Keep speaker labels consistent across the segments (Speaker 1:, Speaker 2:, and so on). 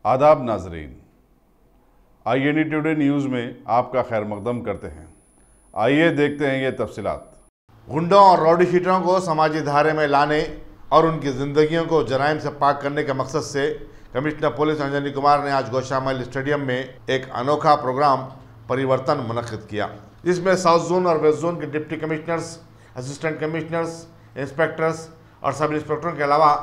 Speaker 1: आदाब नाजरीन, INE today news में आपका खैर मकदम करते हैं। आइए देखते हैं ये तफसीलात।
Speaker 2: गुंडों और रौडी शीटरों को समाजी धारे में लाने और उनकी ज़िंदगियों को जराइम से पाक करने के मकसद से कमिश्नर पुलिस अंजनी कुमार ने आज गौशामल स्टेडियम में एक अनोखा प्रोग्राम परिवर्तन मुनक्किद किया, जिसमें साउथ जोन और वेस्ट जोन के deputy commissioners, assistant commissioners, inspectors और सब इंस्पेक्टरों के अलावा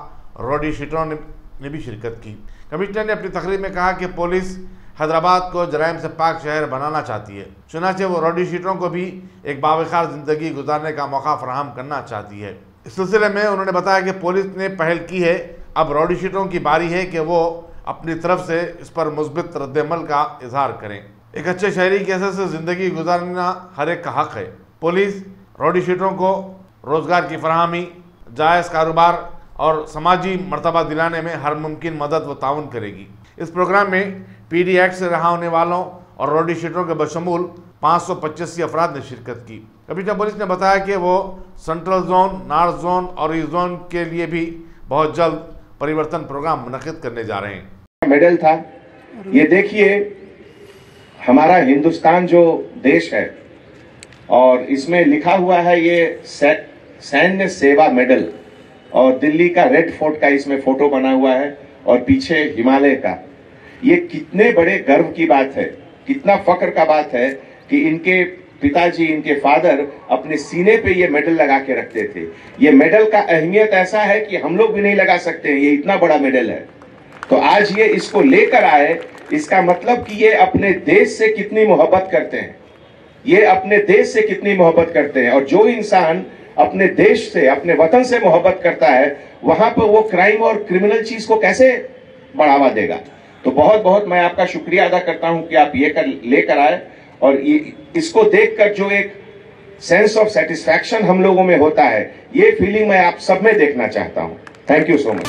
Speaker 2: रौडी शीटरों ने भी शिरकत की। कमिश्नर ने अपनी तकरीर में कहा कि पुलिस हैदराबाद को जराइम से पाक शहर बनाना चाहती है, चुनांचे वो रौडी शीटरों को भी एक बावकार ज़िंदगी गुजारने का मौका फराहम करना चाहती है। इस सिलसिले में उन्होंने बताया कि पुलिस ने पहल की है, अब रौडी शीटरों की बारी है कि वो अपनी तरफ से इस पर मुस्बित रद्द-ए-अमल का इजहार करें। एक अच्छे शहरी की हैसियत से ज़िंदगी गुजारना हर एक का हक़ है। पुलिस रौडी शीटरों को रोज़गार की फराहमी, जायज़ कारोबार और समाजी मर्तबा दिलाने में हर मुमकिन मदद व ताउन करेगी। इस प्रोग्राम में PD एक्ट से रहा होने वालों और रौडी शीटरों के बशमूल 585 अफराद ने शिरकत की। कमिश्नर पुलिस ने बताया कि वो सेंट्रल जोन, नॉर्थ जोन और ईस्ट जोन के लिए भी बहुत जल्द परिवर्तन प्रोग्राम मुनक्किद करने जा रहे हैं।
Speaker 3: मेडल था, ये देखिए हमारा हिंदुस्तान जो देश है और इसमें लिखा हुआ है ये सैन्य सेवा मेडल और दिल्ली का रेड फोर्ट का इसमें फोटो बना हुआ है और पीछे हिमालय का। ये कितने बड़े गर्व की बात है, कितना फख्र का बात है कि इनके पिताजी, इनके फादर अपने सीने पे ये मेडल लगा के रखते थे। ये मेडल का अहमियत ऐसा है कि हम लोग भी नहीं लगा सकते, ये इतना बड़ा मेडल है। तो आज ये इसको लेकर आए, इसका मतलब कि ये अपने देश से कितनी मोहब्बत करते हैं, ये अपने देश से कितनी मोहब्बत करते हैं। और जो इंसान अपने देश से, अपने वतन से मोहब्बत करता है, वहां पर वो क्राइम और क्रिमिनल चीज को कैसे बढ़ावा देगा। तो बहुत बहुत मैं आपका शुक्रिया अदा करता हूं कि आप ये लेकर आए और इसको देखकर जो एक सेंस ऑफ सेटिस्फैक्शन हम लोगों में होता है, ये फीलिंग मैं आप सब में देखना चाहता हूं। Thank you so much.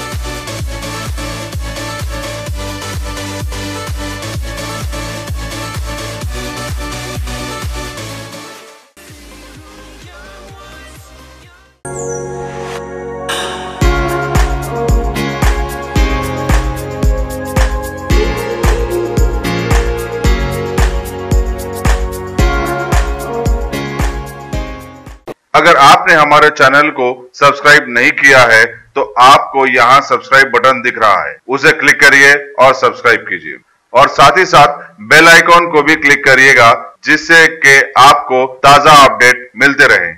Speaker 1: अगर आपने हमारे चैनल को सब्सक्राइब नहीं किया है तो आपको यहाँ सब्सक्राइब बटन दिख रहा है, उसे क्लिक करिए और सब्सक्राइब कीजिए और साथ ही साथ बेल आइकॉन को भी क्लिक करिएगा, जिससे कि आपको ताजा अपडेट मिलते रहें।